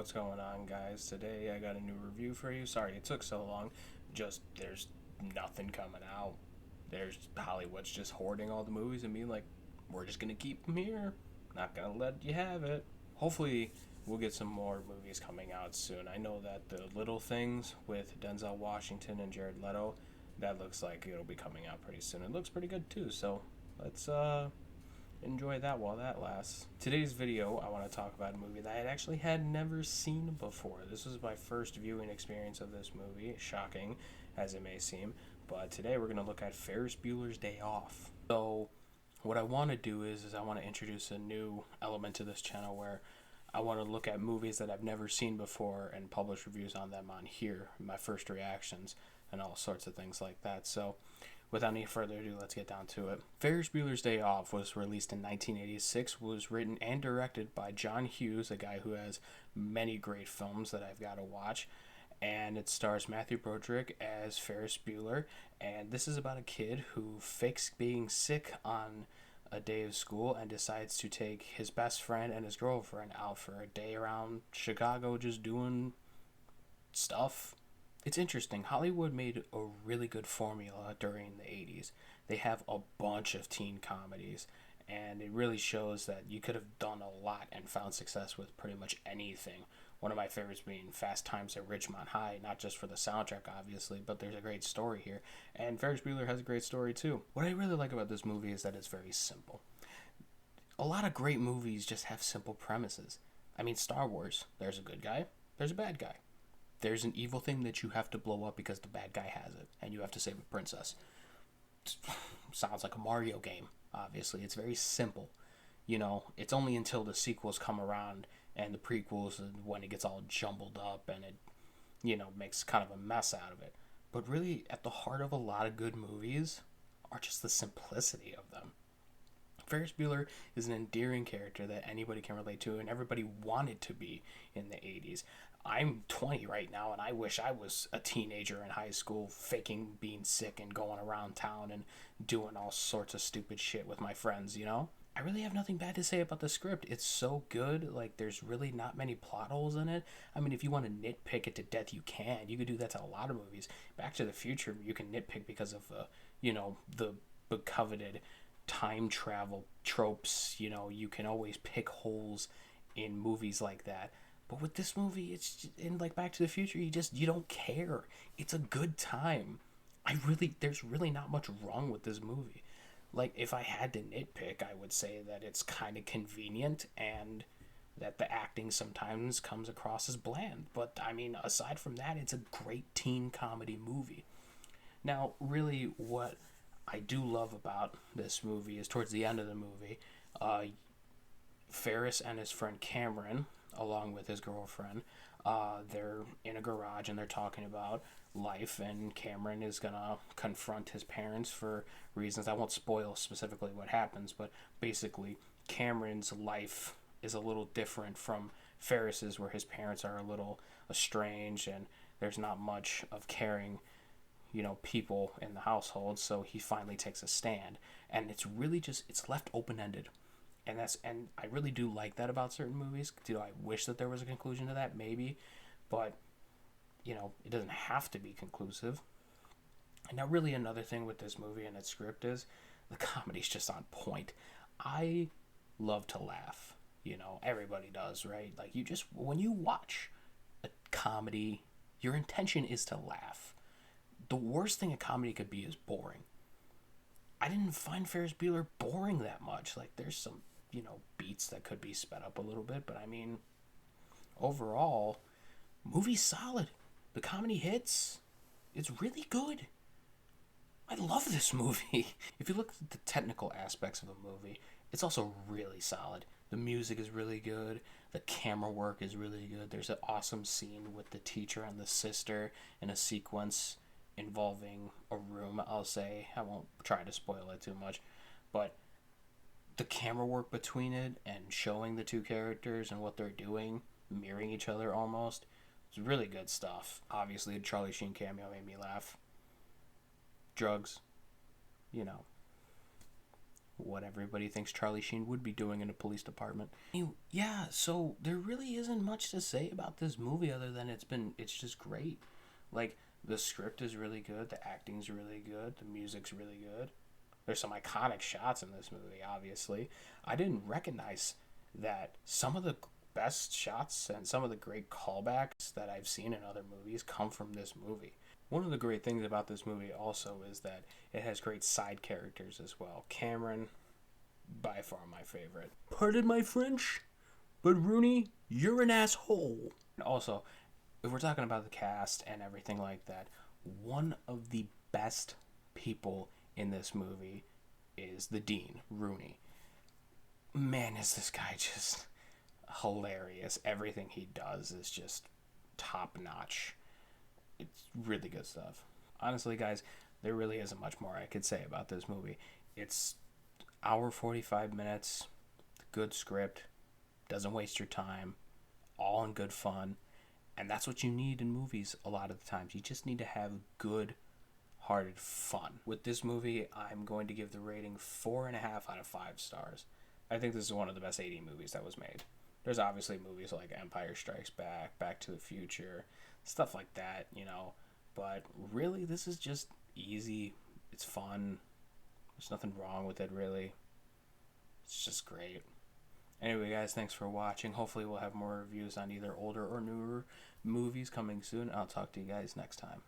What's going on, guys? Today I got a new review for you. Sorry it took so long. There's nothing coming out. There's Hollywood's just hoarding all the movies and being like, we're just gonna keep them here. Not gonna let you have it. Hopefully, we'll get some more movies coming out soon. I know that the Little Things with Denzel Washington and Jared Leto, that looks like it'll be coming out pretty soon. It looks pretty good too, so let's enjoy that while that lasts. Today's video, I want to talk about a movie that I actually had never seen before. This was my first viewing experience of this movie, shocking as it may seem, but today we're going to look at Ferris Bueller's Day Off. So what I want to do is I want to introduce a new element to this channel where I want to look at movies that I've never seen before and publish reviews on them on here, my first reactions, and all sorts of things like that. So without any further ado, let's get down to it. Ferris Bueller's Day Off was released in 1986, was written and directed by John Hughes, a guy who has many great films that I've got to watch. And it stars Matthew Broderick as Ferris Bueller. And this is about a kid who fakes being sick on a day of school and decides to take his best friend and his girlfriend out for a day around Chicago just doing stuff. It's interesting. Hollywood made a really good formula during the 80s. They have a bunch of teen comedies, and it really shows that you could have done a lot and found success with pretty much anything. One of my favorites being Fast Times at Ridgemont High, not just for the soundtrack, obviously, but there's a great story here. And Ferris Bueller has a great story, too. What I really like about this movie is that it's very simple. A lot of great movies just have simple premises. I mean, Star Wars, there's a good guy, there's a bad guy. There's an evil thing that you have to blow up because the bad guy has it, and you have to save a princess. Sounds like a Mario game, obviously. It's very simple. You know, it's only until the sequels come around and the prequels when it gets all jumbled up and it, makes kind of a mess out of it. But really, at the heart of a lot of good movies are just the simplicity of them. Ferris Bueller is an endearing character that anybody can relate to and everybody wanted to be in the 80s. I'm 20 right now, and I wish I was a teenager in high school faking being sick and going around town and doing all sorts of stupid shit with my friends, I really have nothing bad to say about the script. It's so good. Like, there's really not many plot holes in it. I mean, if you want to nitpick it to death, you can. You could do that to a lot of movies. Back to the Future, you can nitpick because of, the coveted time travel tropes. You can always pick holes in movies like that. But with this movie, it's just, in like Back to the Future, you don't care. It's a good time. There's really not much wrong with this movie. Like, if I had to nitpick, I would say that it's kind of convenient and that the acting sometimes comes across as bland. But, I mean, aside from that, it's a great teen comedy movie. Now, really, what I do love about this movie is towards the end of the movie, Ferris and his friend Cameron, along with his girlfriend, they're in a garage and they're talking about life, and Cameron is gonna confront his parents for reasons. I won't spoil specifically what happens, but basically Cameron's life is a little different from Ferris's, where his parents are a little estranged and there's not much of caring people in the household. So he finally takes a stand, and it's really just, it's left open-ended. And I really do like that about certain movies. Do I wish that there was a conclusion to that? Maybe. But, it doesn't have to be conclusive. And now really another thing with this movie and its script is the comedy's just on point. I love to laugh. Everybody does, right? Like, when you watch a comedy, your intention is to laugh. The worst thing a comedy could be is boring. I didn't find Ferris Bueller boring that much. Like, there's some beats that could be sped up a little bit, but I mean, overall, movie's solid. The comedy hits. It's really good. I love this movie. If you look at the technical aspects of the movie, it's also really solid. The music is really good. The camera work is really good. There's an awesome scene with the teacher and the sister in a sequence involving a room, I'll say. I won't try to spoil it too much, but the camera work between it and showing the two characters and what they're doing, mirroring each other almost, it's really good stuff. Obviously, the Charlie Sheen cameo made me laugh. Drugs, what everybody thinks Charlie Sheen would be doing in a police department. Yeah, so there really isn't much to say about this movie other than it's just great. Like, the script is really good, the acting's really good, the music's really good. There's some iconic shots in this movie, obviously. I didn't recognize that some of the best shots and some of the great callbacks that I've seen in other movies come from this movie. One of the great things about this movie also is that it has great side characters as well. Cameron, by far my favorite. Pardon my French, but Rooney, you're an asshole. And also, if we're talking about the cast and everything like that, one of the best people in this movie is the Dean, Rooney. Man, is this guy just hilarious. Everything he does is just top notch. It's really good stuff. Honestly, guys, there really isn't much more I could say about this movie. It's hour 45 minutes, good script, doesn't waste your time, all in good fun, and that's what you need in movies a lot of the times. You just need to have good hearted fun. With this movie, I'm going to give the rating 4.5 out of 5 stars. I think this is one of the best 80 movies that was made. There's obviously movies like Empire Strikes Back, Back to the Future, stuff like that, you know. But really, this is just easy. It's fun. There's nothing wrong with it, really. It's just great. Anyway, guys, thanks for watching. Hopefully we'll have more reviews on either older or newer movies coming soon. I'll talk to you guys next time.